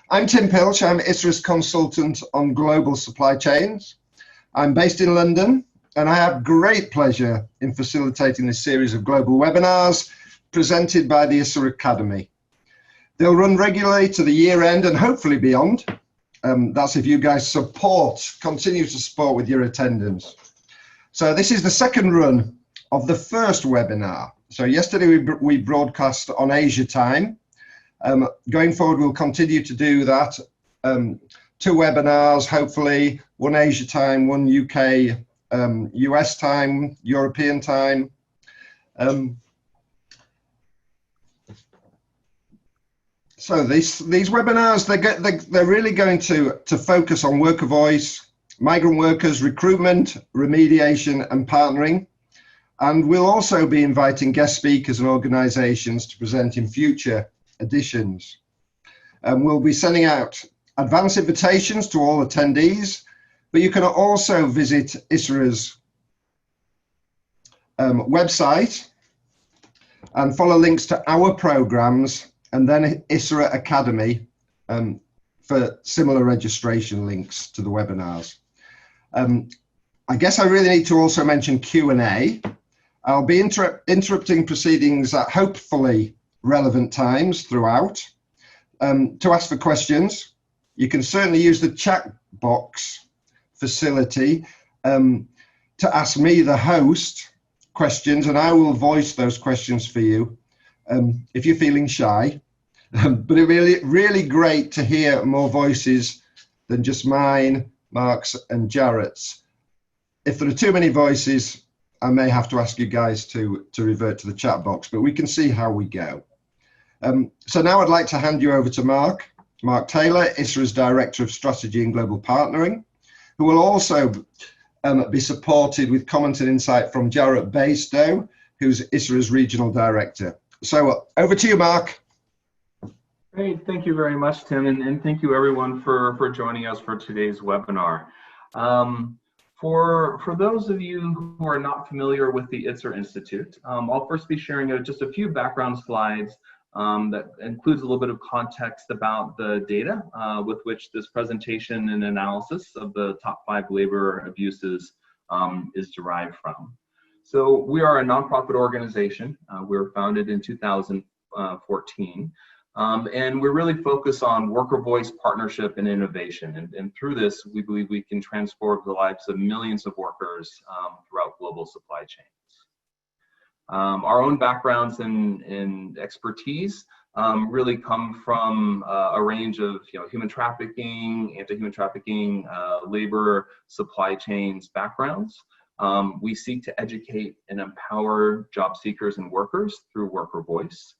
I'm Tim Pilch. I'm Issara's consultant on global supply chains. I'm based in London, and I have great pleasure in facilitating this series of global webinars presented by the Issara Academy. They'll run regularly to the year end and hopefully beyond. That's if you guys continue to support with your attendance. So this is the second run of the first webinar. So yesterday we broadcast on Asia time. Going forward, we'll continue to do that. 2 webinars, hopefully, one Asia time, one UK, US time, European time. So these webinars, they're really going to focus on worker voice, migrant workers, recruitment, remediation, and partnering. And we'll also be inviting guest speakers and organisations to present in future editions. We'll be sending out advance invitations to all attendees, but you can also visit Issara's website and follow links to our programs and then Issara Academy for similar registration links to the webinars. I guess I really need to also mention Q&A. I'll be interrupting proceedings at hopefully relevant times throughout. To ask for questions, you can certainly use the chat box facility to ask me, the host, questions, and I will voice those questions for you if you're feeling shy. But it's really great to hear more voices than just mine, Mark's, and Jarrett's. If there are too many voices, I may have to ask you guys to revert to the chat box, but we can see how we go. So now I'd like to hand you over to Mark Taylor, Issara's Director of Strategy and Global Partnering, who will also be supported with comment and insight from Jarrett Bastow, who's Issara's Regional Director. So over to you, Mark. Great, thank you very much, Tim, and thank you everyone for joining us for today's webinar. For those of you who are not familiar with the Issara Institute, I'll first be sharing just a few background slides that includes a little bit of context about the data with which this presentation and analysis of the top 5 labor abuses is derived from. So we are a nonprofit organization. We were founded in 2014. And we're really focused on worker voice, partnership, and innovation. And through this, we believe we can transform the lives of millions of workers throughout global supply chains. Our own backgrounds and expertise really come from a range of human trafficking, anti-human trafficking, labor, supply chains backgrounds. We seek to educate and empower job seekers and workers through worker voice.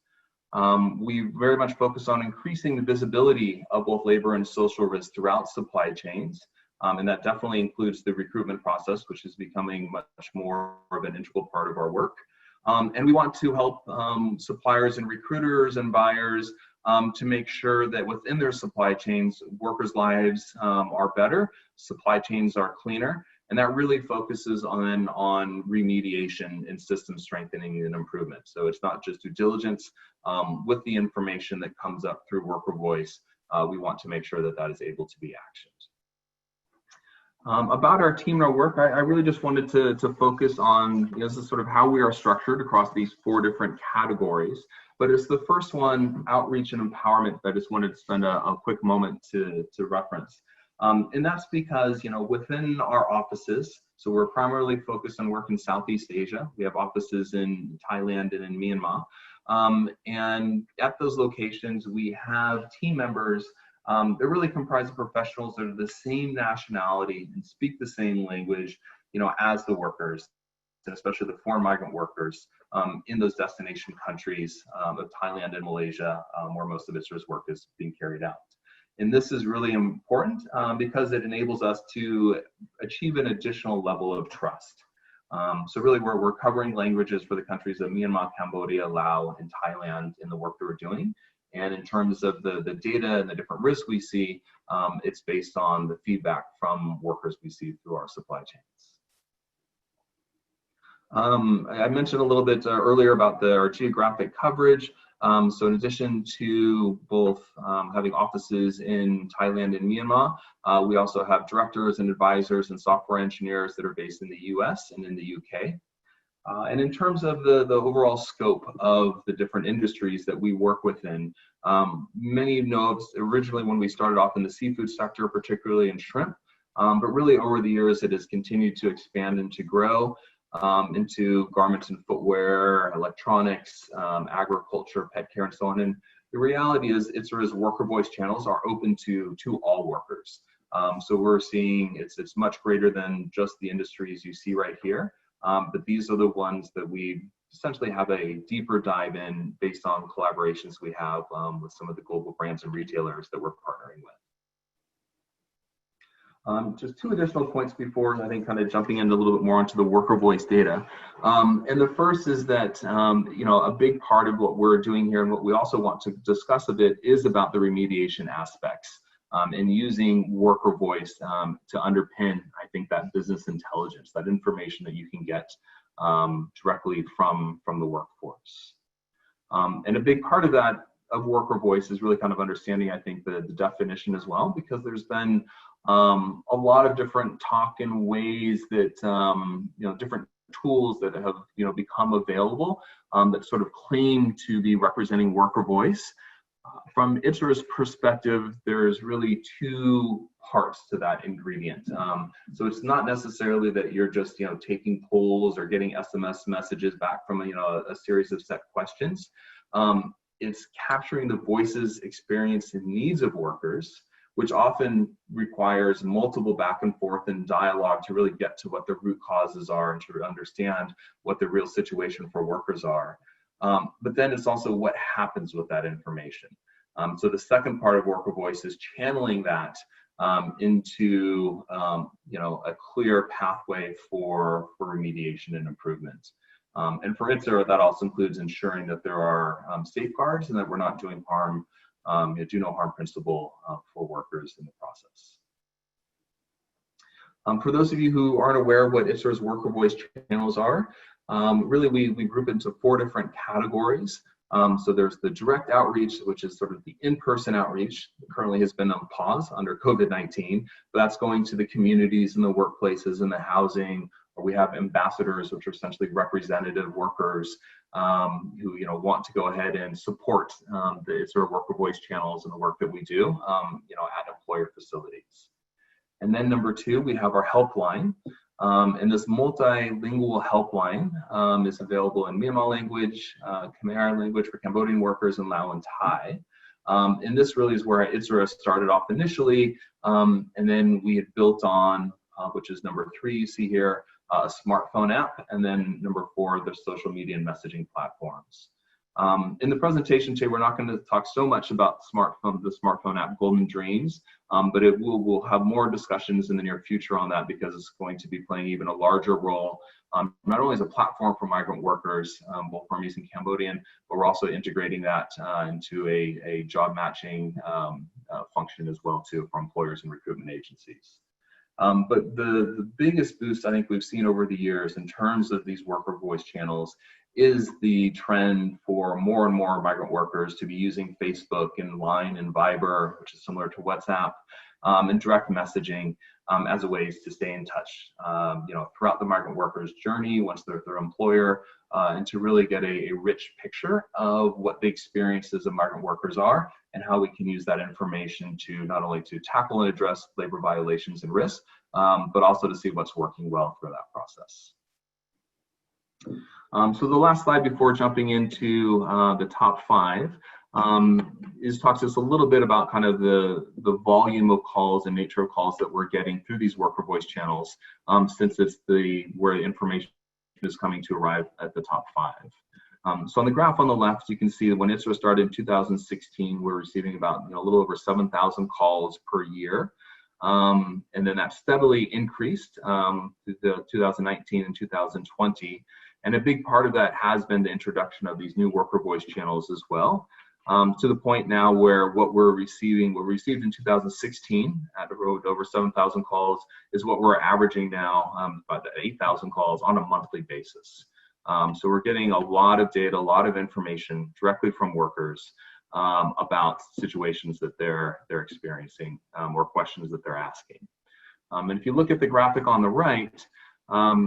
We very much focus on increasing the visibility of both labor and social risk throughout supply chains. And that definitely includes the recruitment process, which is becoming much more of an integral part of our work. And we want to help suppliers and recruiters and buyers to make sure that within their supply chains, workers' lives are better, supply chains are cleaner, and that really focuses on remediation and system strengthening and improvement. So it's not just due diligence. With the information that comes up through worker voice, we want to make sure that that is able to be actioned. About our team and our work, I really just wanted to focus on, this is sort of how we are structured across these 4 different categories. But it's the first one, outreach and empowerment, that I just wanted to spend a quick moment to reference. And that's because, within our offices, so we're primarily focused on work in Southeast Asia. We have offices in Thailand and in Myanmar. And at those locations, we have team members. They're really comprised of professionals that are the same nationality and speak the same language, as the workers, especially the foreign migrant workers in those destination countries of Thailand and Malaysia, where most of Issara's work is being carried out. And this is really important because it enables us to achieve an additional level of trust. So really we're covering languages for the countries of Myanmar, Cambodia, Laos, and Thailand in the work that we're doing. And in terms of the data and the different risks we see, it's based on the feedback from workers we see through our supply chains. I mentioned a little bit earlier about our geographic coverage. So in addition to both having offices in Thailand and Myanmar, we also have directors and advisors and software engineers that are based in the US and in the UK. And in terms of the overall scope of the different industries that we work within, many know originally when we started off in the seafood sector, particularly in shrimp, but really over the years it has continued to expand and to grow into garments and footwear, electronics, agriculture, pet care, and so on. And the reality is Issara's worker voice channels are open to all workers. So we're seeing it's much greater than just the industries you see right here. But these are the ones that we essentially have a deeper dive in based on collaborations we have with some of the global brands and retailers that we're partnering with. Just two additional points before I think kind of jumping into a little bit more into the worker voice data. And the first is that a big part of what we're doing here and what we also want to discuss a bit is about the remediation aspects. And using worker voice to underpin, I think, that business intelligence, that information that you can get directly from the workforce. And a big part of that, of worker voice, is really kind of understanding, I think, the definition as well, because there's been a lot of different talk and ways that, different tools that have, become available that sort of claim to be representing worker voice. From Issara's perspective, there's really two parts to that ingredient. So it's not necessarily that you're just taking polls or getting SMS messages back from a series of set questions. It's capturing the voices, experience, and needs of workers, which often requires multiple back and forth and dialogue to really get to what the root causes are and to understand what the real situation for workers are. But then it's also what happens with that information. So the second part of worker voice is channeling that into a clear pathway for remediation and improvement. And for Issara, that also includes ensuring that there are safeguards and that we're not doing harm, do no harm principle for workers in the process. For those of you who aren't aware of what Issara's worker voice channels are, really we group into 4 different categories. So there's the direct outreach, which is sort of the in-person outreach. It currently has been on pause under COVID-19, but that's going to the communities and the workplaces and the housing, or we have ambassadors, which are essentially representative workers who want to go ahead and support the Issara worker voice channels and the work that we do at employer facilities. And then number 2, we have our helpline. And this multilingual helpline is available in Myanmar language, Khmer language for Cambodian workers, and Lao and Thai. And this really is where Issara started off initially, and then we had built on, which is number 3 you see here, a smartphone app, and then number 4, the social media and messaging platforms. In the presentation today, we're not going to talk so much about the smartphone app Golden Dreams, but we'll have more discussions in the near future on that, because it's going to be playing even a larger role, not only as a platform for migrant workers, both Burmese and Cambodian, but we're also integrating that into a job matching function as well too for employers and recruitment agencies. But the biggest boost I think we've seen over the years in terms of these worker voice channels is the trend for more and more migrant workers to be using Facebook and Line and Viber, which is similar to WhatsApp, and direct messaging as a ways to stay in touch, throughout the migrant workers' journey once they're their employer, and to really get a rich picture of what the experiences of migrant workers are and how we can use that information to not only to tackle and address labor violations and risks, but also to see what's working well through that process. So the last slide before jumping into the top 5 talks to us a little bit about kind of the volume of calls and nature of calls that we're getting through these worker voice channels, since it's where the information is coming to arrive at the top 5. So on the graph on the left, you can see that when Issara started in 2016, we're receiving about a little over 7,000 calls per year. And then that steadily increased through 2019 and 2020. And a big part of that has been the introduction of these new worker voice channels as well, to the point now where what we received in 2016 at over 7,000 calls is what we're averaging now, about 8,000 calls on a monthly basis. So we're getting a lot of data, a lot of information directly from workers about situations that they're experiencing or questions that they're asking. And if you look at the graphic on the right,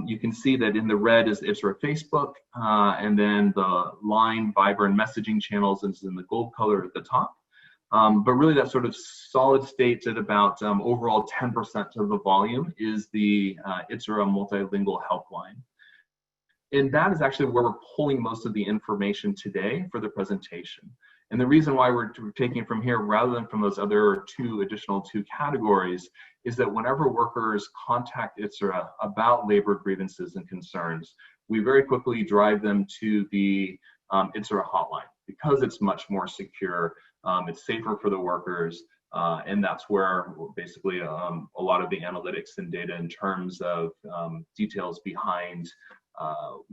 you can see that in the red is Issara Facebook, and then the line, Viber, and messaging channels is in the gold color at the top. But really that sort of solid state at about overall 10% of the volume is the Issara multilingual helpline. And that is actually where we're pulling most of the information today for the presentation. And the reason why we're taking it from here rather than from those other additional two categories is that whenever workers contact Issara about labor grievances and concerns, we very quickly drive them to the Issara hotline because it's much more secure, it's safer for the workers, and that's where basically a lot of the analytics and data in terms of details behind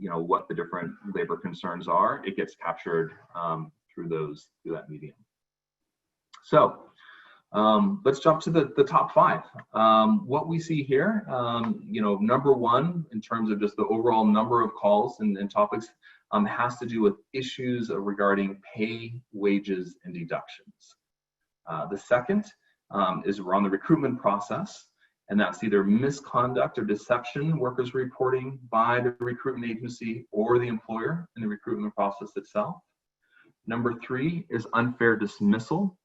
what the different labor concerns are, it gets captured through that medium. So let's jump to the top 5. What we see here, number 1 in terms of just the overall number of calls and topics has to do with issues regarding pay, wages, and deductions. The second is around the recruitment process, and that's either misconduct or deception workers reporting by the recruitment agency or the employer in the recruitment process itself. Number 3 is unfair dismissal.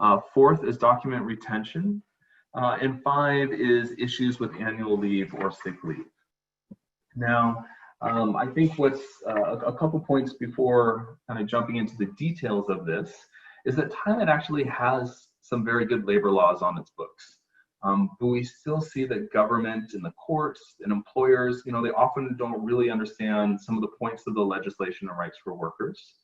4th is document retention. And 5 is issues with annual leave or sick leave. Now, I think what's a couple points before kind of jumping into the details of this is that Thailand actually has some very good labor laws on its books. But we still see that government and the courts and employers, they often don't really understand some of the points of the legislation and rights for workers.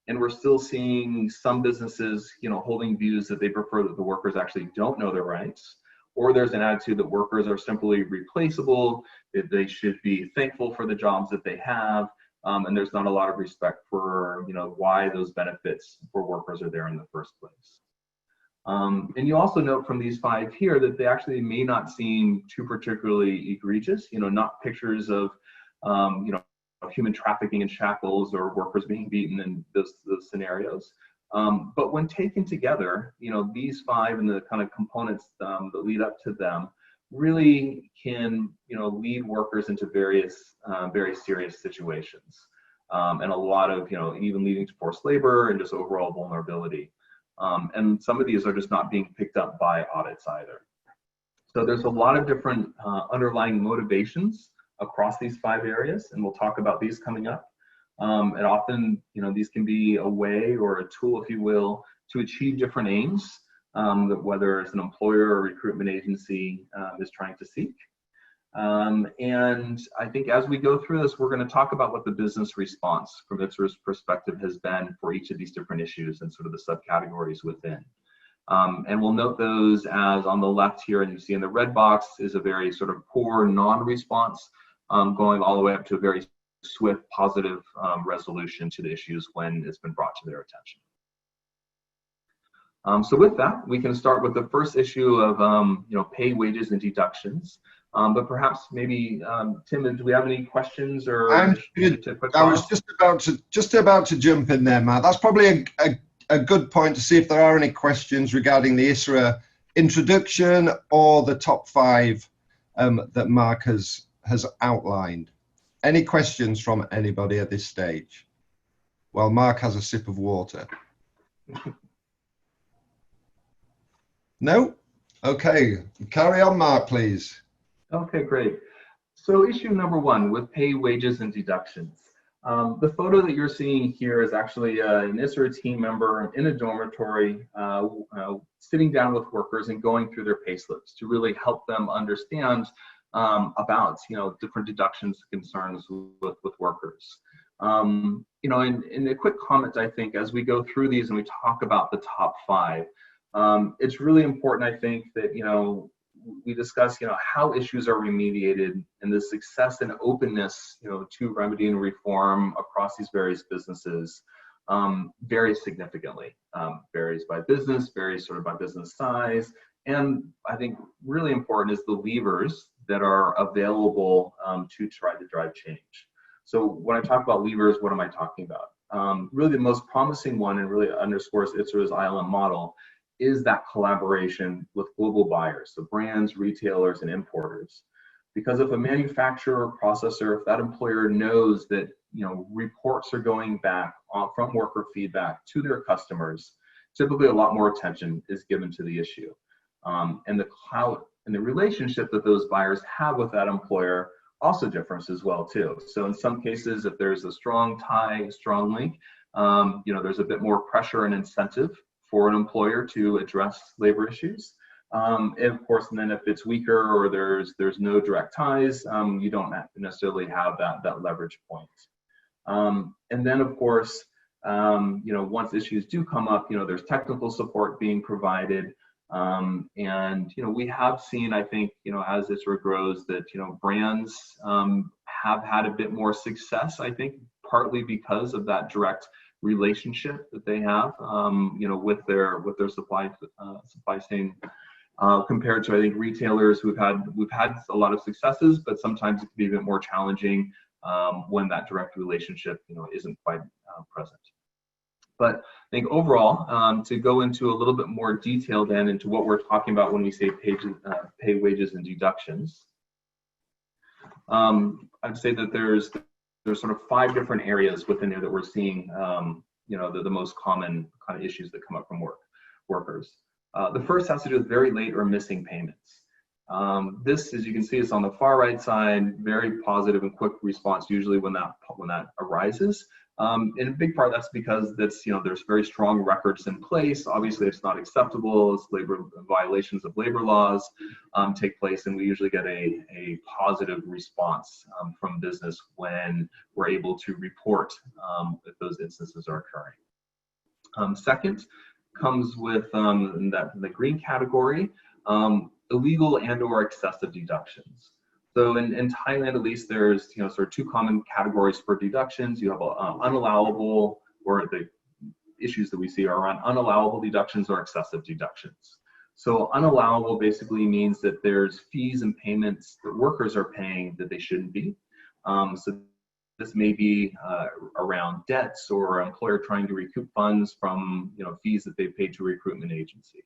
And we're still seeing some businesses, holding views that they prefer that the workers actually don't know their rights, or there's an attitude that workers are simply replaceable, that they should be thankful for the jobs that they have, and there's not a lot of respect for, why those benefits for workers are there in the first place. And you also note from these 5 here that they actually may not seem too particularly egregious, not pictures of, human trafficking in shackles or workers being beaten in those scenarios. But when taken together, these 5 and the kind of components that lead up to them really can, lead workers into various, very serious situations. And a lot of, even leading to forced labor and just overall vulnerability. And some of these are just not being picked up by audits either. So there's a lot of different underlying motivations across these 5 areas, and we'll talk about these coming up. And often, these can be a way or a tool, if you will, to achieve different aims, whether it's an employer or recruitment agency is trying to seek. And I think as we go through this, we're going to talk about what the business response from Issara's perspective has been for each of these different issues and sort of the subcategories within. And we'll note those as on the left here, and you see in the red box is a very sort of poor non-response, going all the way up to a very swift positive resolution to the issues when it's been brought to their attention. So with that, we can start with the first issue of pay, wages, and deductions. But perhaps maybe Tim, do we have any questions or? I was just about to jump in there, Matt. That's probably a good point to see if there are any questions regarding the Issara introduction or the top 5 that Mark has outlined. Any questions from anybody at this stage? Well, Mark has a sip of water. No? Okay, carry on, Mark, please. Okay, great. So issue number 1 with pay, wages, and deductions. The photo that you're seeing here is actually an Issara team member in a dormitory sitting down with workers and going through their pay slips to really help them understand about different deductions concerns with workers. And a quick comment, I think, as we go through these and we talk about the top 5, it's really important, I think, that we discuss how issues are remediated and the success and openness to remedy and reform across these various businesses varies significantly. Varies by business, varies sort of by business size, and I think really important is the levers that are available to try to drive change. So when I talk about levers, what am I talking about? Really the most promising one, and really underscores Issara's ILM model, is that collaboration with global buyers, so brands, retailers, and importers. Because if a manufacturer or processor, if that employer knows that reports are going back from worker feedback to their customers, typically a lot more attention is given to the issue. And the clout and the relationship that those buyers have with that employer also differs as well too. So in some cases, if there's a strong tie, strong link, there's a bit more pressure and incentive for an employer to address labor issues. And of course, and then if it's weaker or there's no direct ties, you don't necessarily have that leverage point. And then of course, once issues do come up, there's technical support being provided. And we have seen, I think, as Issara grows, that brands have had a bit more success, I think, partly because of that direct relationship that they have, with their supply chain, compared to, I think, retailers we've had a lot of successes, but sometimes it can be a bit more challenging when that direct relationship isn't quite present. But I think overall, to go into a little bit more detail then into what we're talking about when we say pay, wages, and deductions, I'd say that there's sort of 5 different areas within there that we're seeing, the most common kind of issues that come up from workers. The first has to do with very late or missing payments. This, as you can see, is on the far right side, very positive and quick response usually when that arises. In a big part, that's because there's very strong records in place. Obviously, it's not acceptable as labor violations of labor laws take place, and we usually get a positive response from business when we're able to report that those instances are occurring. Second comes with the green category, illegal and/or excessive deductions. So in Thailand, at least, there's sort of 2 common categories for deductions. You have unallowable, or the issues that we see are around unallowable deductions or excessive deductions. So unallowable basically means that there's fees and payments that workers are paying that they shouldn't be. So this may be around debts or an employer trying to recoup funds from fees that they've paid to a recruitment agency.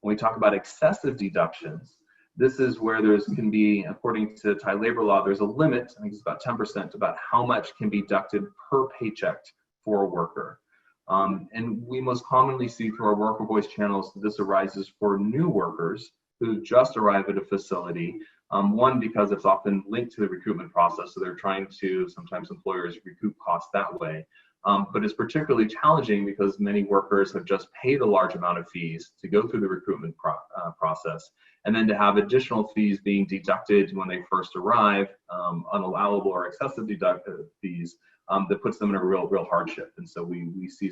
When we talk about excessive deductions, this is where can be, according to Thai labor law, there's a limit, I think it's about 10%, about how much can be deducted per paycheck for a worker. And we most commonly see through our worker voice channels that this arises for new workers who just arrive at a facility. One, because it's often linked to the recruitment process, so they're trying to, sometimes employers, recoup costs that way. But it's particularly challenging because many workers have just paid a large amount of fees to go through the recruitment process, and then to have additional fees being deducted when they first arrive, unallowable or excessive fees, that puts them in a real hardship. And so we see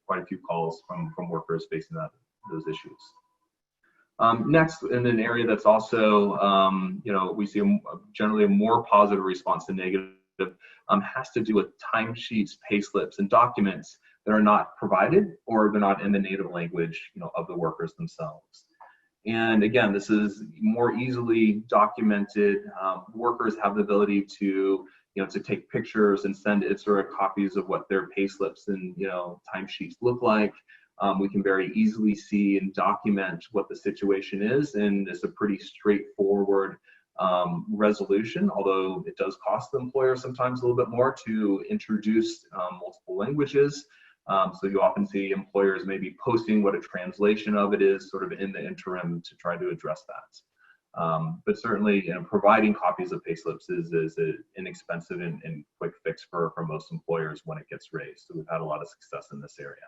quite a few calls from workers facing those issues. Next, in an area that's also, we see generally a more positive response than negative, has to do with timesheets, payslips, and documents that are not provided or they're not in the native language, of the workers themselves. And again, this is more easily documented. Workers have the ability to take pictures and send Issara copies of what their payslips and timesheets look like. We can very easily see and document what the situation is, and it's a pretty straightforward resolution, although it does cost the employer sometimes a little bit more to introduce multiple languages. So you often see employers maybe posting what a translation of it is sort of in the interim to try to address that. But certainly, providing copies of payslips is an inexpensive and quick fix for most employers when it gets raised. So we've had a lot of success in this area.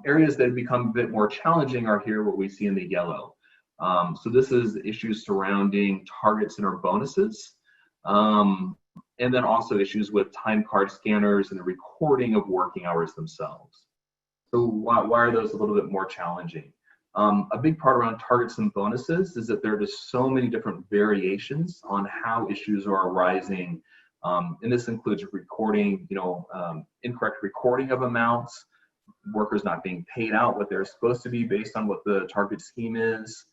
Areas that have become a bit more challenging are here what we see in the yellow. So this is issues surrounding targets and/or bonuses, and then also issues with time card scanners and the recording of working hours themselves. So why are those a little bit more challenging? A big part around targets and bonuses is that there are just so many different variations on how issues are arising, and this includes recording, incorrect recording of amounts, workers not being paid out what they're supposed to be based on what the target scheme is.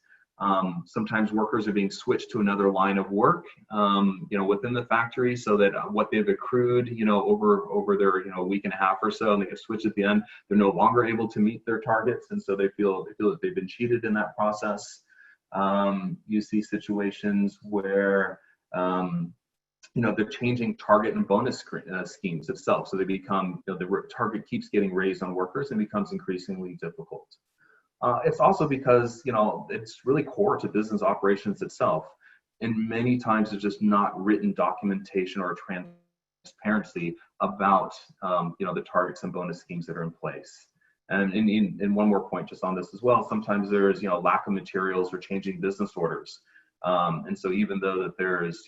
Sometimes workers are being switched to another line of work, within the factory, so that what they've accrued, over their, week and a half or so, and they get switched at the end, they're no longer able to meet their targets, and so they feel that they've been cheated in that process. You see situations where, they're changing target and bonus schemes itself, so they become, the target keeps getting raised on workers and becomes increasingly difficult. It's also because, it's really core to business operations itself. And many times there's just not written documentation or transparency about, the targets and bonus schemes that are in place. And in one more point just on this as well, sometimes there's, lack of materials or changing business orders. And so even though that there's,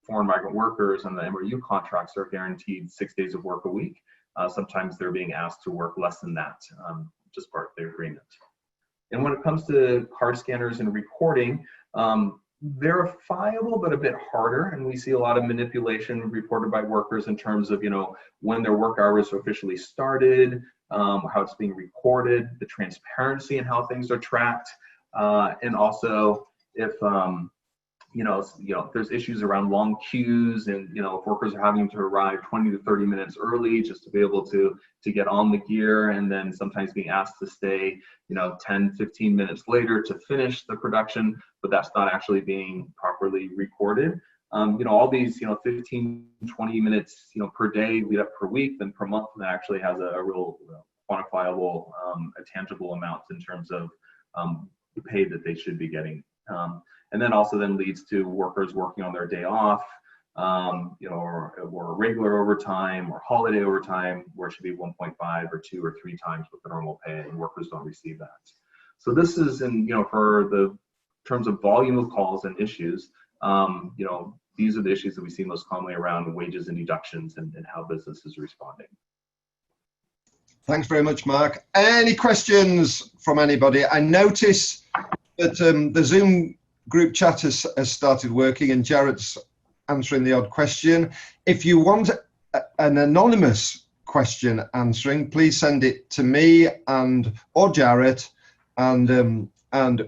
foreign migrant workers and the MOU contracts are guaranteed 6 days of work a week, sometimes they're being asked to work less than that, just part of the agreement. And when it comes to card scanners and recording, verifiable, but a bit harder. And we see a lot of manipulation reported by workers in terms of, when their work hours are officially started, how it's being recorded, the transparency in how things are tracked, and also if, if there's issues around long queues, and if workers are having to arrive 20 to 30 minutes early just to be able to get on the gear, and then sometimes being asked to stay 10, 15 minutes later to finish the production, but that's not actually being properly recorded. All these 15, 20 minutes per day lead up per week, then per month, and that actually has a real quantifiable, a tangible amount in terms of the pay that they should be getting. And then also then leads to workers working on their day off, or regular overtime or holiday overtime, where it should be 1.5 or 2 or 3 times what the normal pay, and workers don't receive that. So this is for the terms of volume of calls and issues, these are the issues that we see most commonly around wages and deductions, and how business is responding. Thanks very much, Mark. Any questions from anybody? I notice that the Zoom group chat has started working, and Jarrett's answering the odd question. If you want an anonymous question answering, please send it to me or Jarrett, and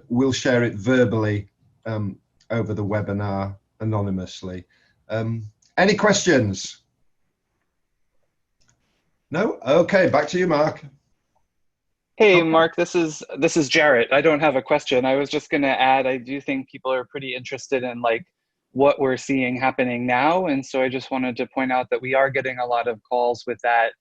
we'll share it verbally over the webinar anonymously. Any questions? No? Okay, back to you, Mark. Hey, Mark, this is Jarrett. I don't have a question. I was just going to add, I do think people are pretty interested in what we're seeing happening now. And so I just wanted to point out that we are getting a lot of calls with that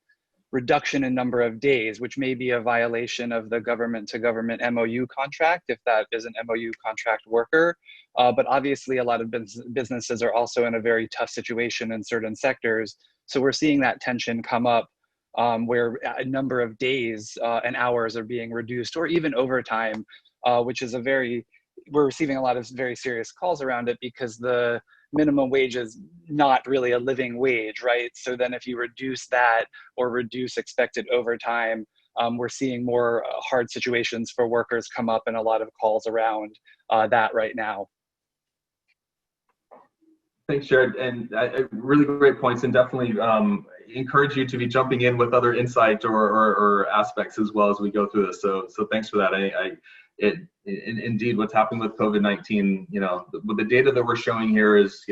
reduction in number of days, which may be a violation of the government to government MOU contract, if that is an MOU contract worker. But obviously a lot of businesses are also in a very tough situation in certain sectors. So we're seeing that tension come up, where a number of days and hours are being reduced, or even overtime, which is we're receiving a lot of very serious calls around it, because the minimum wage is not really a living wage, right? So then if you reduce that or reduce expected overtime, we're seeing more hard situations for workers come up, and a lot of calls around that right now. Thanks, Jared, and really great points, and definitely encourage you to be jumping in with other insight or aspects as well as we go through this. So thanks for that. Indeed, what's happening with COVID-19, with the data that we're showing here is,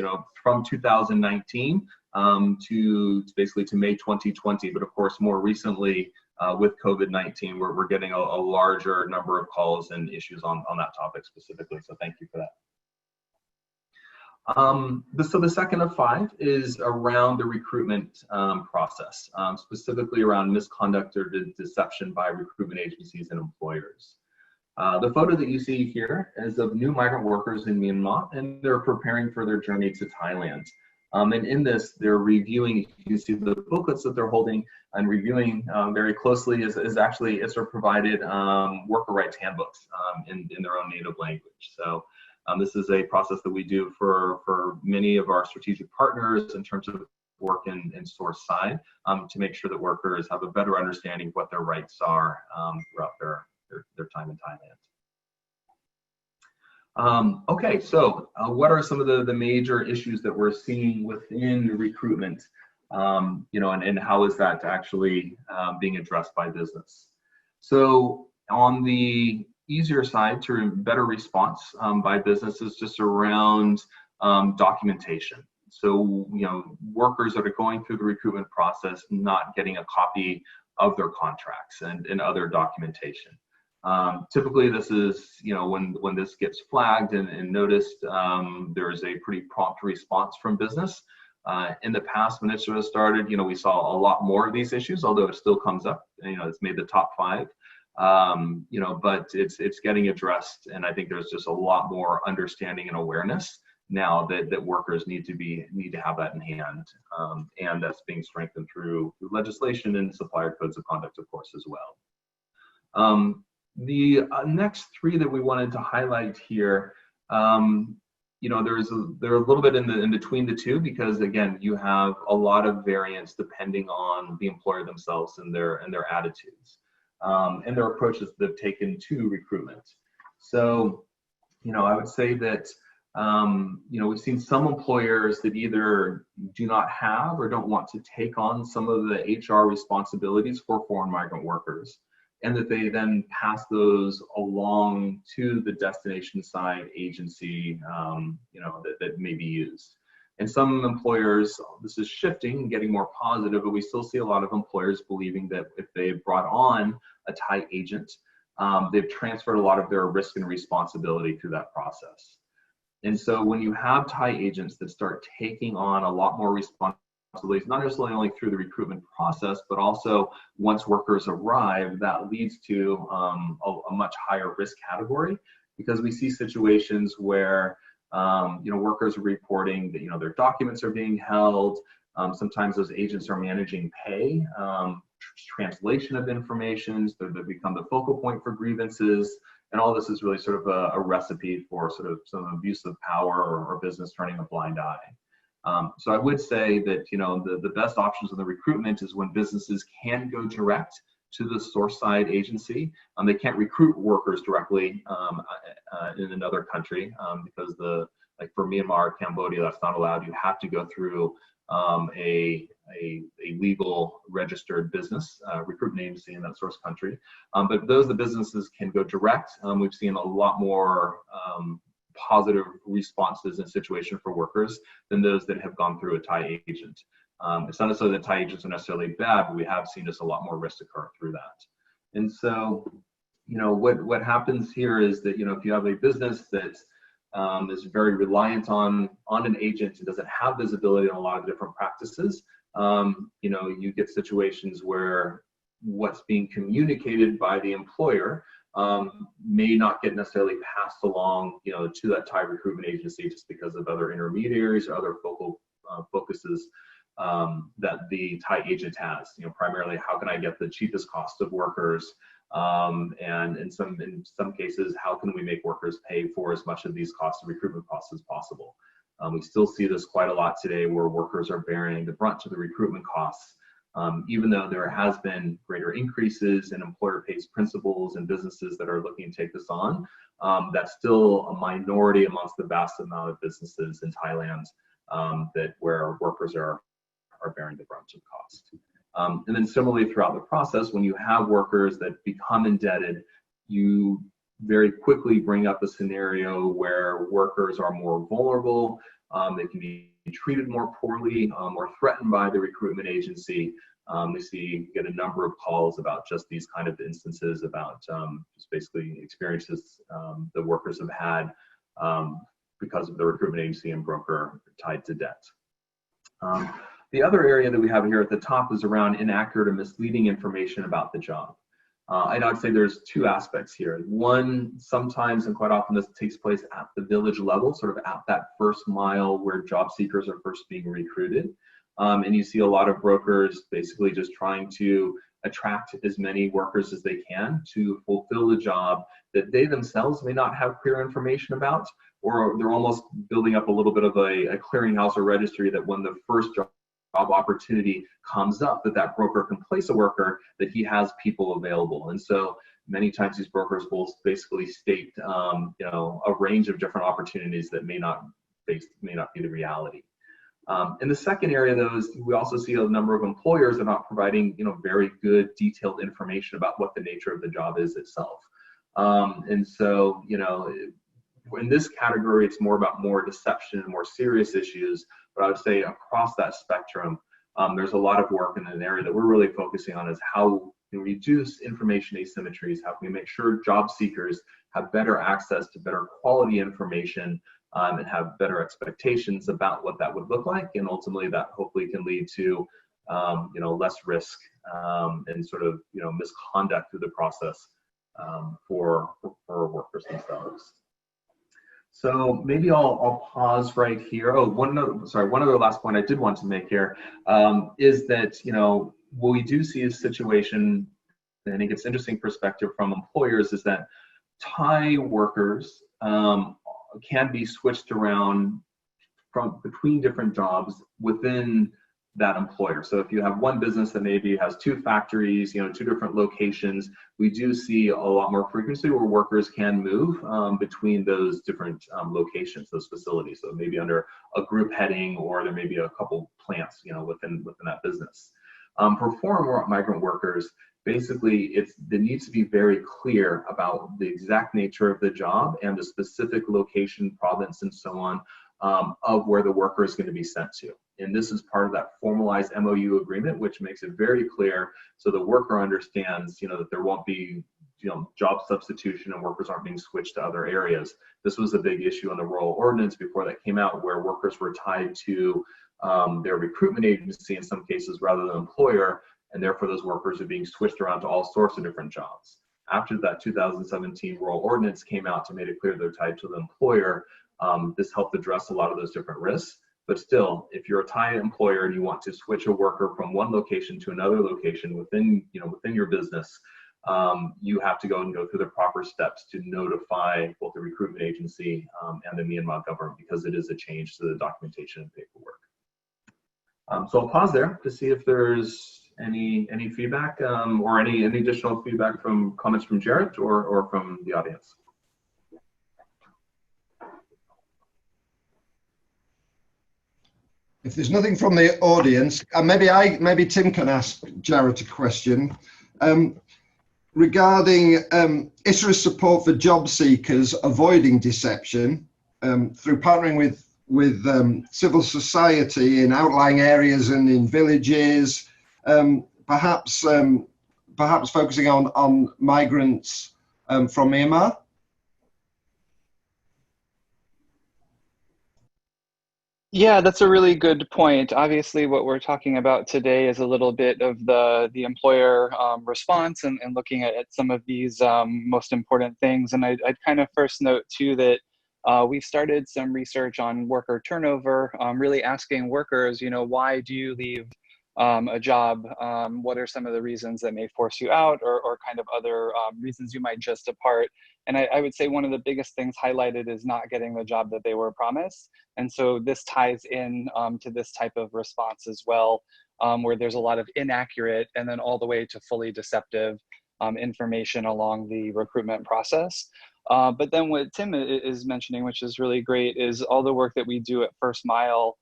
from 2019 to basically to May 2020, but of course more recently with COVID-19, we're getting a larger number of calls and issues on that topic specifically. So thank you for that. So the second of 5 is around the recruitment process, specifically around misconduct or deception by recruitment agencies and employers. The photo that you see here is of new migrant workers in Myanmar, and they're preparing for their journey to Thailand. And in this, they're reviewing, you can see the booklets that they're holding and reviewing very closely is actually Issara provided worker rights handbooks in their own native language. So this is a process that we do for many of our strategic partners in terms of work and source side, to make sure that workers have a better understanding of what their rights are throughout their time in Thailand. Okay, so what are some of the major issues that we're seeing within recruitment, and how is that actually being addressed by business? So on the easier side to better response by businesses just around documentation. So, workers that are going through the recruitment process not getting a copy of their contracts and other documentation. Typically, this is, when this gets flagged and noticed, there is a pretty prompt response from business. In the past, when Issara started, we saw a lot more of these issues, although it still comes up. It's made the top 5. But it's getting addressed, and I think there's just a lot more understanding and awareness now that workers need to have that in hand, and that's being strengthened through legislation and supplier codes of conduct, of course, as well. The next 3 that we wanted to highlight here, they're a little bit in between the 2, because again, you have a lot of variance depending on the employer themselves and their attitudes and their approaches they've taken to recruitment. So, I would say that we've seen some employers that either do not have or don't want to take on some of the HR responsibilities for foreign migrant workers, and that they then pass those along to the destination side agency, that may be used. And some employers, this is shifting and getting more positive, but we still see a lot of employers believing that if they've brought on a Thai agent, they've transferred a lot of their risk and responsibility through that process. And so when you have Thai agents that start taking on a lot more responsibilities, not necessarily only through the recruitment process, but also once workers arrive, that leads to a much higher risk category, because we see situations where workers are reporting that their documents are being held. Sometimes those agents are managing pay, translation of information. They become the focal point for grievances. And all this is really sort of a recipe for sort of some abuse of power or business turning a blind eye. So I would say that the best options in the recruitment is when businesses can go direct to the source side agency. They can't recruit workers directly in another country because like for Myanmar, Cambodia, that's not allowed. You have to go through a legal registered business recruitment agency in that source country. But the businesses can go direct. We've seen a lot more positive responses and situation for workers than those that have gone through a Thai agent. It's not necessarily that Thai agents are necessarily bad, but we have seen just a lot more risk occur through that. And so, what happens here is that, if you have a business that is very reliant on an agent and doesn't have visibility on a lot of different practices, you get situations where what's being communicated by the employer may not get necessarily passed along, to that Thai recruitment agency just because of other intermediaries or other focal focuses that the Thai agent has. Primarily, how can I get the cheapest cost of workers? And in some cases, how can we make workers pay for as much of these costs of recruitment costs as possible? We still see this quite a lot today, where workers are bearing the brunt of the recruitment costs. Even though there has been greater increases in employer pays principles and businesses that are looking to take this on, that's still a minority amongst the vast amount of businesses in Thailand where workers are bearing the brunt of cost. And then similarly throughout the process, when you have workers that become indebted, you very quickly bring up a scenario where workers are more vulnerable, they can be treated more poorly, or threatened by the recruitment agency. We get a number of calls about just these kind of instances about just basically experiences the workers have had because of the recruitment agency and broker tied to debt. The other area that we have here at the top is around inaccurate or misleading information about the job. And I'd say there's 2 aspects here. One, sometimes and quite often this takes place at the village level, sort of at that first mile where job seekers are first being recruited. And you see a lot of brokers basically just trying to attract as many workers as they can to fulfill the job that they themselves may not have clear information about, or they're almost building up a little bit of a clearinghouse or registry that when the first job opportunity comes up, that broker can place a worker, that he has people available. And so many times these brokers will basically state a range of different opportunities that may not be the reality. And the second area, though, is we also see a number of employers are not providing very good detailed information about what the nature of the job is itself. And so, in this category, it's more about more deception and more serious issues. But I would say across that spectrum, there's a lot of work in an area that we're really focusing on is how we reduce information asymmetries, how can we make sure job seekers have better access to better quality information, and have better expectations about what that would look like, and ultimately that hopefully can lead to less risk and sort of misconduct through the process for workers themselves. So maybe I'll pause right here. Oh, one other last point I did want to make here is that what we do see is a situation, and I think it's interesting perspective from employers, is that Thai workers can be switched around from between different jobs within that employer. So if you have one business that maybe has two factories, two different locations, we do see a lot more frequency where workers can move between those different locations, those facilities. So maybe under a group heading, or there may be a couple plants, within that business. For foreign migrant workers, basically it needs to be very clear about the exact nature of the job and the specific location, province, and so on of where the worker is going to be sent to. And this is part of that formalized MOU agreement, which makes it very clear so the worker understands, that there won't be, job substitution and workers aren't being switched to other areas. This was a big issue in the Rural Ordinance before that came out, where workers were tied to their recruitment agency in some cases rather than employer, and therefore those workers are being switched around to all sorts of different jobs. After that 2017 Rural Ordinance came out to make it clear they're tied to the employer, this helped address a lot of those different risks. But still, if you're a Thai employer and you want to switch a worker from one location to another location within your business, you have to go through the proper steps to notify both the recruitment agency and the Myanmar government, because it is a change to the documentation and paperwork. So I'll pause there to see if there's any feedback or any additional feedback from comments from Jarrett or from the audience. If there's nothing from the audience, maybe Tim can ask Jarrett a question regarding Issara's support for job seekers avoiding deception through partnering with civil society in outlying areas and in villages, perhaps focusing on migrants from Myanmar. Yeah, that's a really good point. Obviously, what we're talking about today is a little bit of the employer response and looking at some of these most important things. And I'd kind of first note too that we've started some research on worker turnover, really asking workers, why do you leave a job? What are some of the reasons that may force you out, or kind of other reasons you might just depart? And I would say one of the biggest things highlighted is not getting the job that they were promised. And so this ties in to this type of response as well, where there's a lot of inaccurate and then all the way to fully deceptive information along the recruitment process. But then what Tim is mentioning, which is really great, is all the work that we do at First Mile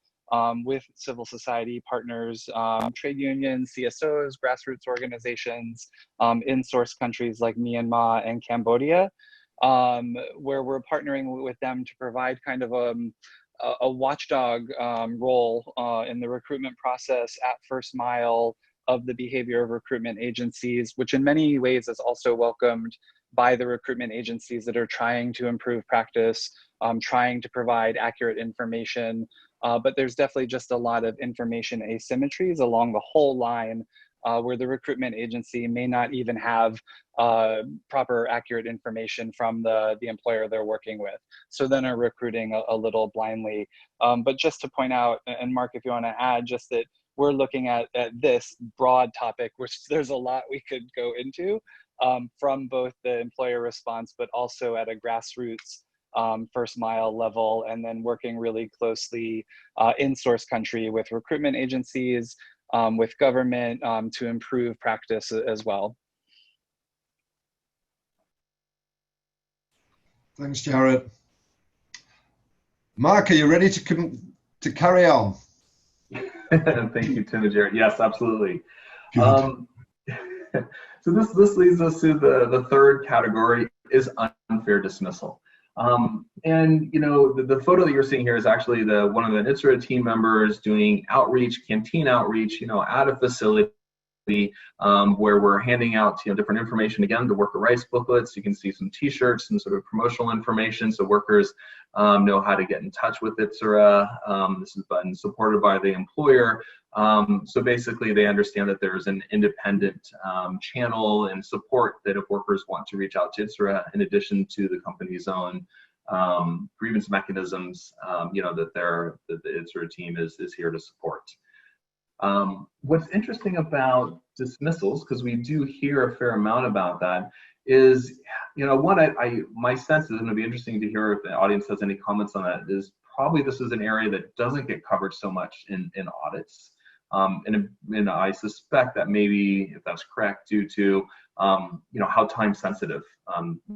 with civil society partners, trade unions, CSOs, grassroots organizations in source countries like Myanmar and Cambodia, where we're partnering with them to provide kind of a watchdog role in the recruitment process at First Mile of the behavior of recruitment agencies, which in many ways is also welcomed by the recruitment agencies that are trying to improve practice, trying to provide accurate information. But there's definitely just a lot of information asymmetries along the whole line where the recruitment agency may not even have proper accurate information from the employer they're working with. So then are recruiting a little blindly. But just to point out, and Mark, if you want to add, just that we're looking at this broad topic, which there's a lot we could go into from both the employer response, but also at a grassroots First Mile level, and then working really closely in source country with recruitment agencies, with government to improve practice as well. Thanks, Jarrett. Mark, are you ready to carry on? Thank you, Tim and Jarrett. Yes, absolutely. So this leads us to the third category, is unfair dismissal. And you know, the photo that you're seeing here is actually one of the Issara team members doing outreach, canteen outreach, you know, at a facility where we're handing out, you know, different information, again, the worker rights booklets. You can see some T-shirts and sort of promotional information, so workers know how to get in touch with Issara. This has been supported by the employer. So basically, they understand that there's an independent channel and support that if workers want to reach out to Issara, in addition to the company's own grievance mechanisms, you know, that the Issara team is here to support. What's interesting about dismissals, because we do hear a fair amount about that, is, you know, my sense is, and it'll be interesting to hear if the audience has any comments on that, is probably this is an area that doesn't get covered so much in audits. And I suspect that maybe, if that's correct, due to, you know, how time sensitive,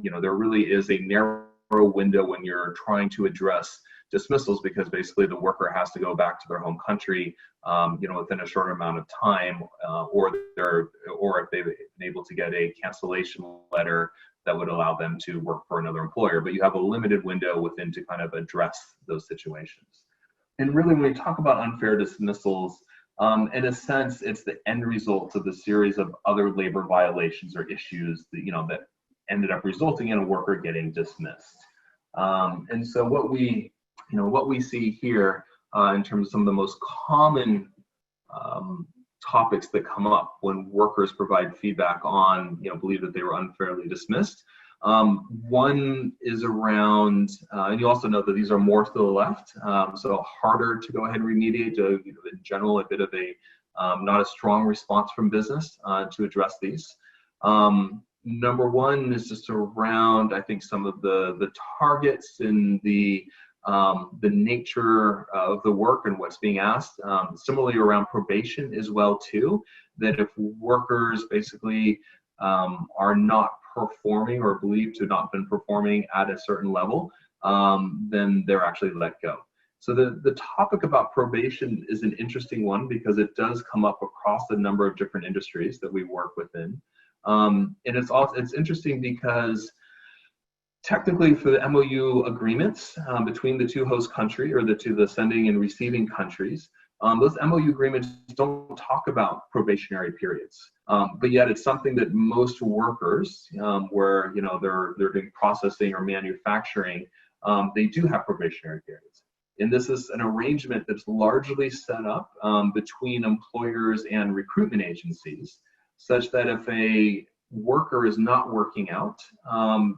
you know, there really is a narrow window when you're trying to address dismissals, because basically the worker has to go back to their home country, you know, within a short amount of time, or if they've been able to get a cancellation letter that would allow them to work for another employer. But you have a limited window within to kind of address those situations. And really, when we talk about unfair dismissals, in a sense, it's the end result of the series of other labor violations or issues that, you know, that ended up resulting in a worker getting dismissed. And so what we see here in terms of some of the most common topics that come up when workers provide feedback on, you know, believe that they were unfairly dismissed. One is around, and you also know that these are more to the left, so harder to go ahead and remediate, you know, in general, a bit of a not a strong response from business to address these. Number one is just around, I think, some of the targets and the nature of the work and what's being asked. Similarly around probation as well too, that if workers basically are not performing or believed to have not been performing at a certain level, then they're actually let go. So the topic about probation is an interesting one because it does come up across a number of different industries that we work within. And it's interesting because technically for the MOU agreements between the two host country or the sending and receiving countries, those MOU agreements don't talk about probationary periods, but yet it's something that most workers, where, you know, they're doing processing or manufacturing, they do have probationary periods. And this is an arrangement that's largely set up between employers and recruitment agencies, such that if a worker is not working out,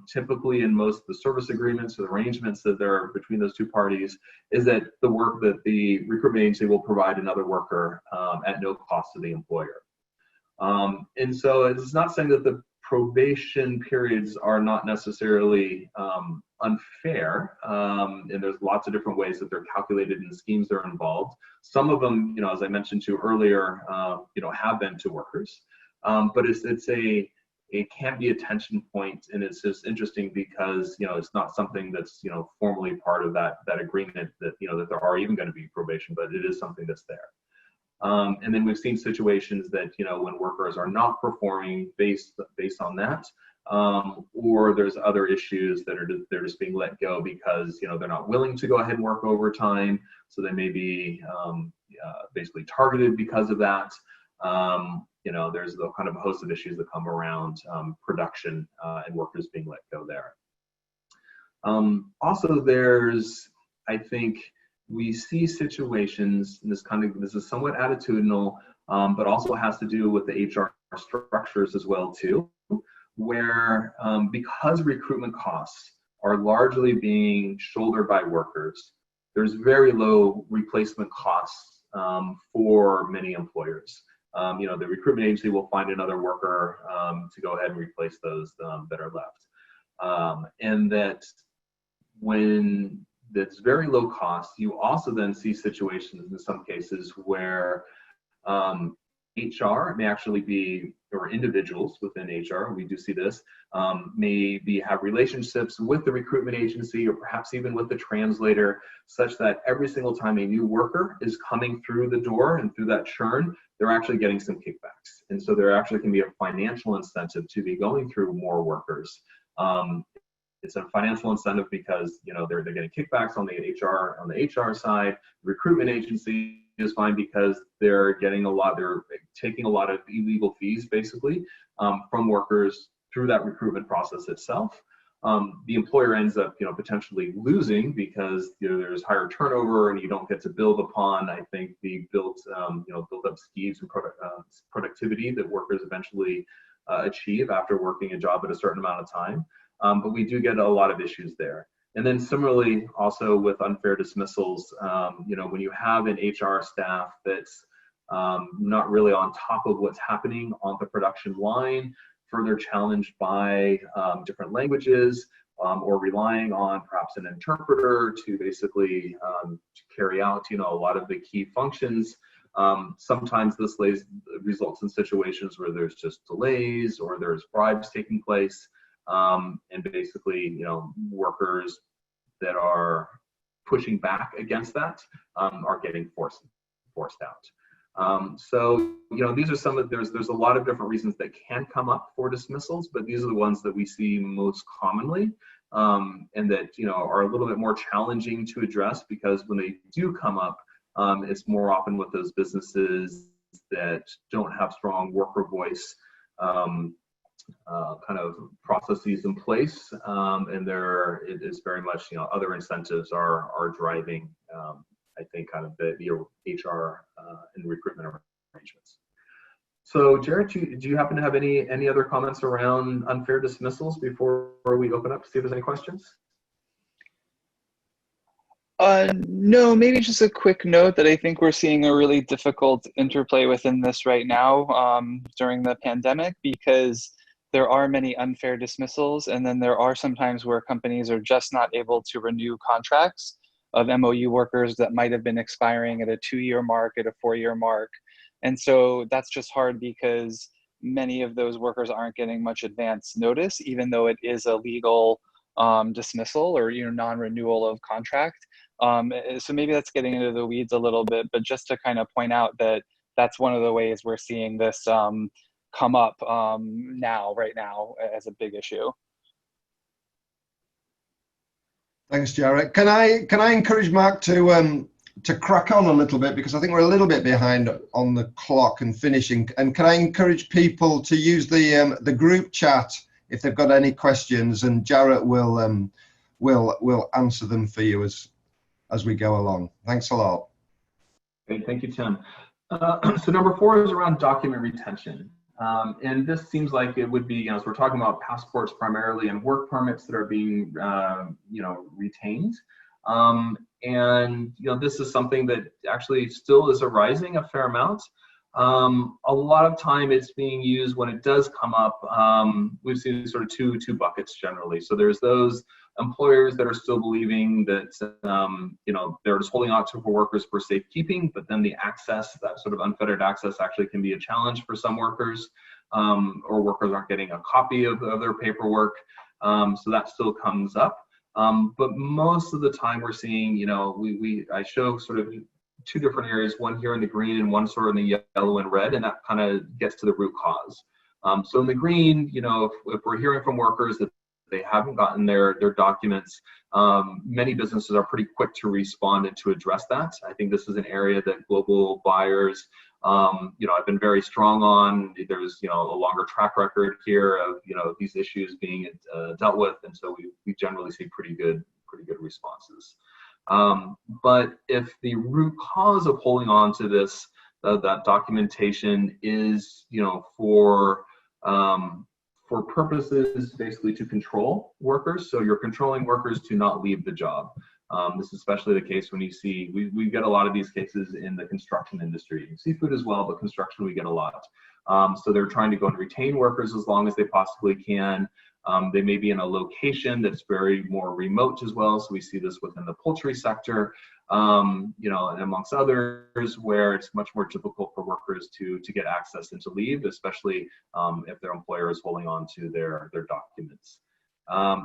typically in most of the service agreements or the arrangements that there are between those two parties, is that the recruitment agency will provide another worker at no cost to the employer. And so it's not saying that the probation periods are not necessarily unfair, and there's lots of different ways that they're calculated and schemes that are involved. Some of them, you know, as I mentioned to earlier, you know, have been to workers. But it can be a tension point, and it's just interesting because, you know, it's not something that's, you know, formally part of that agreement that, you know, that there are even going to be probation, but it is something that's there. And then we've seen situations that, you know, when workers are not performing based on that, or there's other issues that they're just being let go because, you know, they're not willing to go ahead and work overtime, so they may be basically targeted because of that. You know, there's the kind of a host of issues that come around production and workers being let go there. Also, I think we see situations, and this is somewhat attitudinal, but also has to do with the HR structures as well too, where because recruitment costs are largely being shouldered by workers, there's very low replacement costs for many employers. You know, the recruitment agency will find another worker to go ahead and replace those that are left. And that when that's very low cost, you also then see situations in some cases where HR may actually be, or individuals within HR, we do see this, maybe have relationships with the recruitment agency or perhaps even with the translator, such that every single time a new worker is coming through the door and through that churn, they're actually getting some kickbacks. And so there actually can be a financial incentive to be going through more workers It's a financial incentive because they're getting kickbacks on the HR side. The recruitment agency is fine because they're taking a lot of illegal fees basically from workers through that recruitment process itself. The employer ends up potentially losing because there's higher turnover and you don't get to build upon, I think, the built up skills and productivity that workers eventually achieve after working a job at a certain amount of time. But we do get a lot of issues there. And then similarly, also with unfair dismissals, when you have an HR staff that's not really on top of what's happening on the production line, further challenged by different languages, or relying on perhaps an interpreter to basically to carry out a lot of the key functions. Sometimes this results in situations where there's just delays or there's bribes taking place. And basically, workers that are pushing back against that are getting forced out. So these are there's a lot of different reasons that can come up for dismissals, but these are the ones that we see most commonly, and that are a little bit more challenging to address, because when they do come up, it's more often with those businesses that don't have strong worker voice kind of processes in place, and it is very much other incentives are driving I think kind of the HR and recruitment arrangements. So Jared, do you happen to have any other comments around unfair dismissals before we open up to see if there's any questions? No, maybe just a quick note that I think we're seeing a really difficult interplay within this right now during the pandemic, because there are many unfair dismissals, and then there are sometimes where companies are just not able to renew contracts of MOU workers that might have been expiring at a 2-year mark, at a 4-year mark. And so that's just hard because many of those workers aren't getting much advance notice, even though it is a legal dismissal or non-renewal of contract. So maybe that's getting into the weeds a little bit, but just to kind of point out that that's one of the ways we're seeing this come up right now as a big issue. Thanks, Jared. Can I encourage Mark to crack on a little bit, because I think we're a little bit behind on the clock and finishing. And can I encourage people to use the group chat if they've got any questions, and Jared will answer them for you as we go along. Thanks a lot. Great, thank you, Tim. So number 4 is around document retention. And this seems like it would be, so we're talking about passports primarily and work permits that are being, retained. And, this is something that actually still is arising a fair amount. A lot of time it's being used when it does come up. We've seen sort of two buckets generally. So there's those employers that are still believing that, they're just holding on to for workers for safekeeping, but then the access, that sort of unfettered access, actually can be a challenge for some workers, or workers aren't getting a copy of their paperwork. So that still comes up. But most of the time we're seeing, I show sort of 2 different areas, one here in the green and one sort of in the yellow and red, and that kind of gets to the root cause. So in the green, if we're hearing from workers that they haven't gotten their documents, many businesses are pretty quick to respond and to address that. I think this is an area that global buyers, have been very strong on. There's, a longer track record here of, these issues being dealt with, and so we generally see pretty good responses. But if the root cause of holding on to this, that documentation is, for purposes basically to control workers, so you're controlling workers to not leave the job. This is especially the case when you see, we get a lot of these cases in the construction industry, seafood as well, but construction we get a lot. So they're trying to go and retain workers as long as they possibly can. They may be in a location that's very more remote as well. So we see this within the poultry sector, and amongst others, where it's much more difficult for workers to get access and to leave, especially if their employer is holding on to their documents.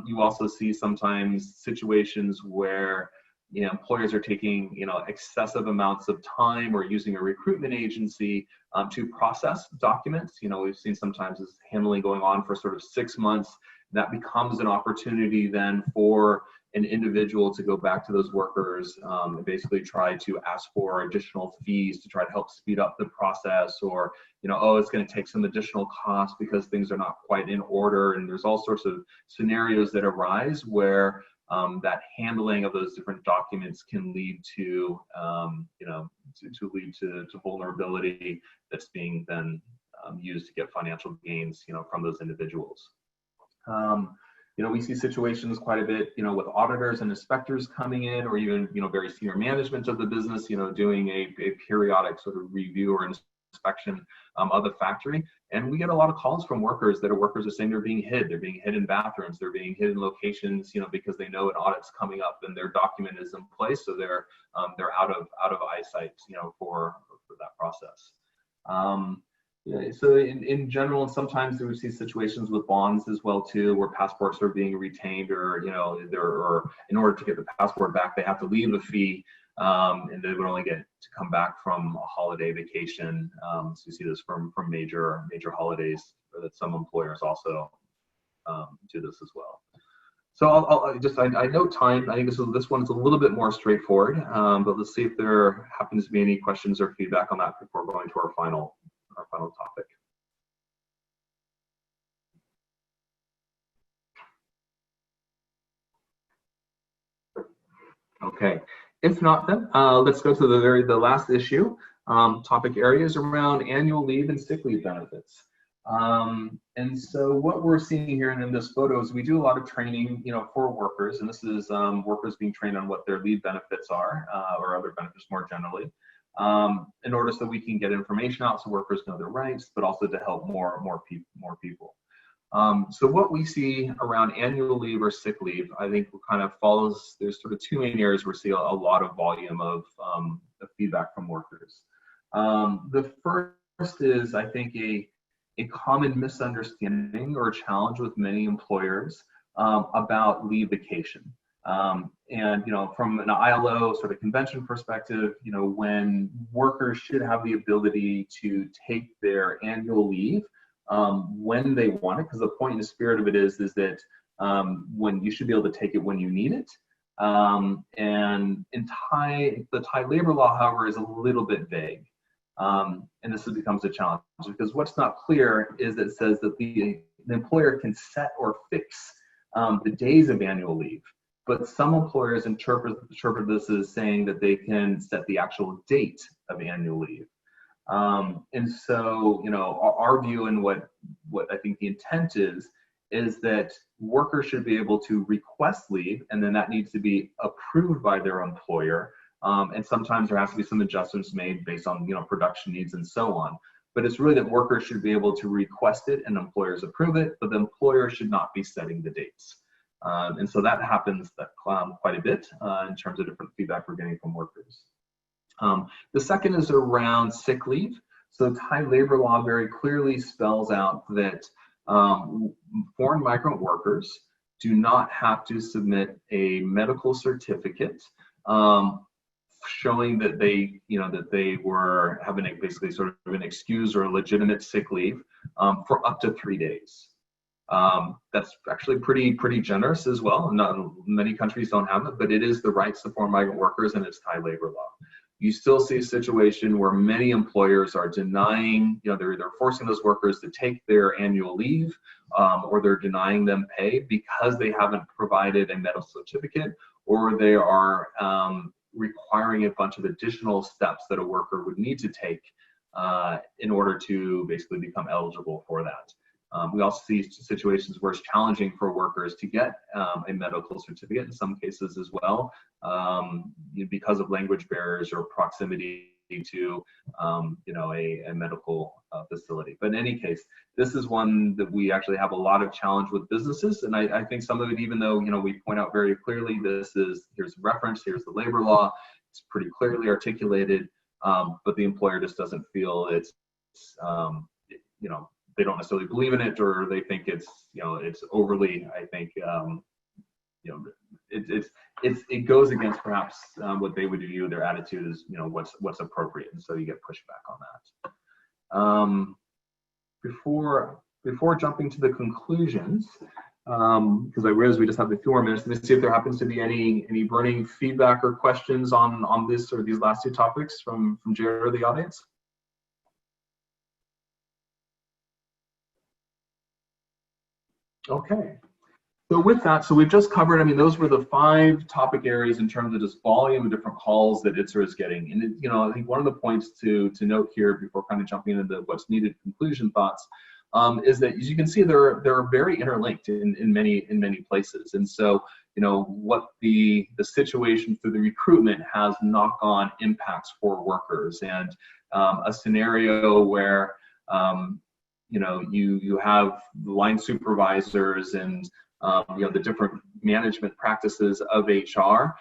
You also see sometimes situations where employers are taking excessive amounts of time or using a recruitment agency to process documents. We've seen sometimes this handling going on for sort of 6 months. that becomes an opportunity then for an individual to go back to those workers and basically try to ask for additional fees to try to help speed up the process, or, you know, oh, it's going to take some additional costs because things are not quite in order. And there's all sorts of scenarios that arise where that handling of those different documents can lead to, you know, to lead to vulnerability that's being then used to get financial gains, you know, from those individuals. You know, we see situations quite a bit, you know, with auditors and inspectors coming in, or even, you know, very senior management of the business, you know, doing a periodic sort of review or inspection of the factory. And we get a lot of calls from workers are saying they're being hid. They're being hid in bathrooms. They're being hid in locations, you know, because they know an audit's coming up and their document is in place, so they're out of eyesight, you know, for that process. Yeah, so in general, and sometimes we see situations with bonds as well too, where passports are being retained, or, you know, or in order to get the passport back, they have to leave a fee, and they would only get to come back from a holiday vacation. So you see this from major holidays, that some employers also do this as well. So I know time. I think this one's a little bit more straightforward, but let's see if there happens to be any questions or feedback on that before going to our final topic. Okay, if not, then let's go to the last issue. Topic areas around annual leave and sick leave benefits. And so what we're seeing here and in this photo is we do a lot of training, you know, for workers, and this is workers being trained on what their leave benefits are, or other benefits more generally, in order so we can get information out so workers know their rights, but also to help more people. So what we see around annual leave or sick leave, I think kind of follows, there's sort of two main areas where we see a lot of volume of feedback from workers. The first is, I think, a common misunderstanding or challenge with many employers about leave vacation. And, you know, from an ILO sort of convention perspective, you know, when workers should have the ability to take their annual leave when they want it, because the point and the spirit of it is that when you should be able to take it when you need it. And in the Thai labor law, however, is a little bit vague. And this becomes a challenge, because what's not clear is that it says that the employer can set or fix the days of annual leave, but some employers interpret this as saying that they can set the actual date of annual leave. And so, you know, our view and what I think the intent is that workers should be able to request leave, and then that needs to be approved by their employer. And sometimes there has to be some adjustments made based on, you know, production needs and so on. But it's really that workers should be able to request it and employers approve it, but the employer should not be setting the dates. And so that happens quite a bit in terms of different feedback we're getting from workers. The second is around sick leave. So Thai labor law very clearly spells out that foreign migrant workers do not have to submit a medical certificate showing that they, you know, that they were having basically sort of an excuse or a legitimate sick leave for up to 3 days. That's actually pretty generous as well. Not many countries don't have it, but it is the rights of foreign migrant workers, and it's Thai labor law. You still see a situation where many employers are denying, you know, they're either forcing those workers to take their annual leave, or they're denying them pay because they haven't provided a medical certificate, or they are requiring a bunch of additional steps that a worker would need to take in order to basically become eligible for that. We also see situations where it's challenging for workers to get a medical certificate in some cases as well, because of language barriers or proximity to, you know, a medical facility. But in any case, this is one that we actually have a lot of challenge with businesses, and I think some of it, even though, you know, we point out very clearly here's the reference, here's the labor law, it's pretty clearly articulated, but the employer just doesn't feel it's, you know, they don't necessarily believe in it, or they think it's, you know, it's overly, I think, you know, it goes against perhaps what they would view their attitude as, you know, what's appropriate, and so you get pushback on that. Before jumping to the conclusions, because I realize we just have a few more minutes. Let me see if there happens to be any burning feedback or questions on this or these last two topics from Jared or the audience. Okay. So with that, so we've just covered, I mean, those were the 5 topic areas in terms of just volume of different calls that Issara is getting. And, you know, I think one of the points to note here before kind of jumping into what's needed conclusion thoughts is that, as you can see, they're very interlinked in many places. And so, you know, what the situation through the recruitment has knock-on impacts for workers, and a scenario where, you know, you have line supervisors and you know, the different management practices of HR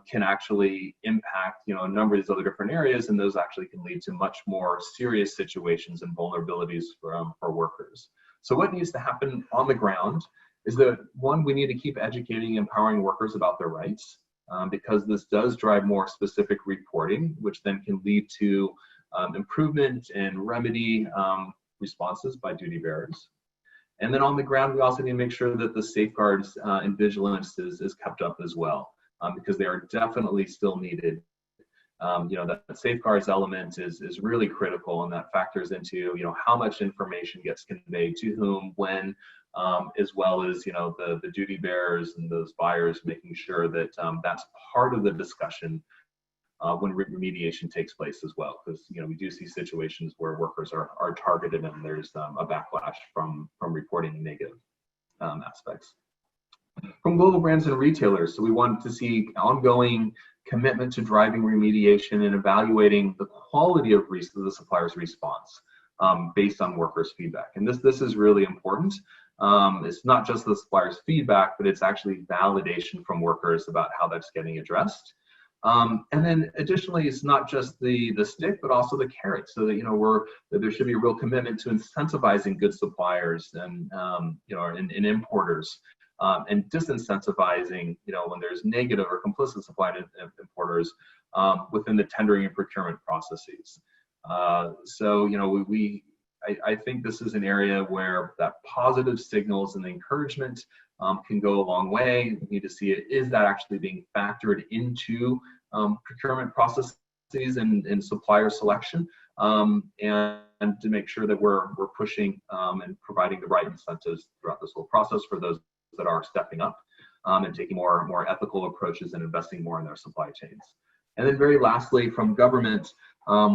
can actually impact, you know, a number of these other different areas, and those actually can lead to much more serious situations and vulnerabilities for workers. So what needs to happen on the ground is that, one, we need to keep educating and empowering workers about their rights, because this does drive more specific reporting, which then can lead to improvement and remedy responses by duty bearers. And then on the ground, we also need to make sure that the safeguards and vigilance is kept up as well, because they are definitely still needed. You know, that safeguards element is really critical, and that factors into, you know, how much information gets conveyed to whom, when, as well as, you know, the duty bearers and those buyers, making sure that that's part of the discussion when remediation takes place as well, because, you know, we do see situations where workers are targeted and there's a backlash from reporting negative aspects. From global brands and retailers, so we want to see ongoing commitment to driving remediation and evaluating the quality of the supplier's response based on workers' feedback. And this is really important. It's not just the supplier's feedback, but it's actually validation from workers about how that's getting addressed. And then additionally, it's not just the stick, but also the carrot, so that, you know, there should be a real commitment to incentivizing good suppliers and, you know, and importers, and disincentivizing, you know, when there's negative or complicit supply importers within the tendering and procurement processes. So, you know, I think this is an area where that positive signals and the encouragement can go a long way. We need to see it, is that actually being factored into procurement processes and supplier selection, and to make sure that we're pushing and providing the right incentives throughout this whole process for those that are stepping up and taking more ethical approaches and investing more in their supply chains. And then very lastly, from government,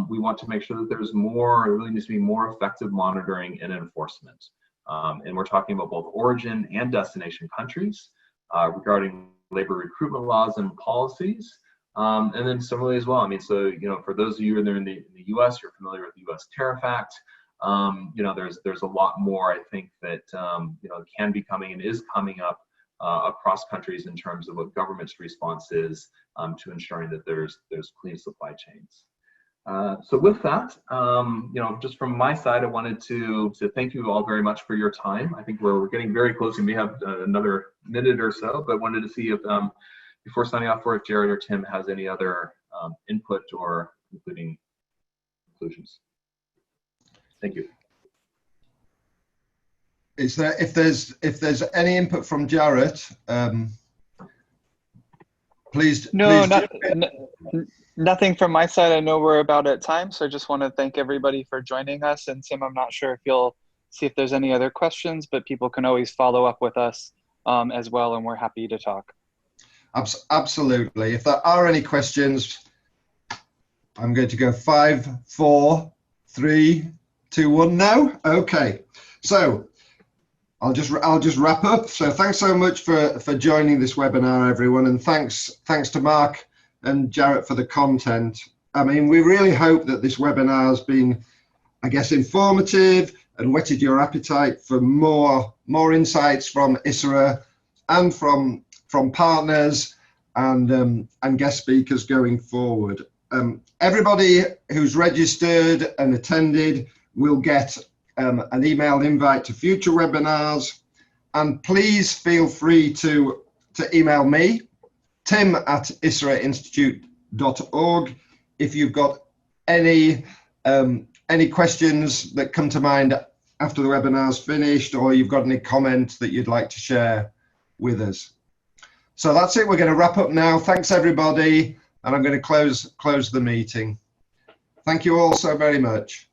we want to make sure that there's more, it really needs to be more effective monitoring and enforcement. And we're talking about both origin and destination countries regarding labor recruitment laws and policies. And then similarly as well, I mean, so, you know, for those of you that are in the US, you're familiar with the US Tariff Act. You know, there's a lot more, I think, that, you know, can be coming and is coming up across countries in terms of what government's response is to ensuring that there's clean supply chains. So with that, you know, just from my side, I wanted to thank you all very much for your time. I think we're getting very close, and we have another minute or so, but wanted to see if, before signing off, if Jared or Tim has any other input or concluding conclusions. Thank you. Is there, if there's any input from Jarrett, please. No, please nothing from my side. I know we're about at time, so I just want to thank everybody for joining us. And Tim, I'm not sure if you'll see if there's any other questions, but people can always follow up with us as well, and we're happy to talk. Absolutely. If there are any questions, I'm going to go 5, 4, 3, 2, 1 now. Okay. So I'll just wrap up. So thanks so much for joining this webinar, everyone, and thanks to Mark and Jarrett for the content. I mean, we really hope that this webinar has been, I guess, informative and whetted your appetite for more insights from Issara and from partners and guest speakers going forward. Everybody who's registered and attended will get an email invite to future webinars, and please feel free to email me, tim@issarainstitute.org, if you've got any questions that come to mind after the webinar's finished, or you've got any comment that you'd like to share with us. So that's it. We're going to wrap up now. Thanks, everybody. And I'm going to close the meeting. Thank you all so very much.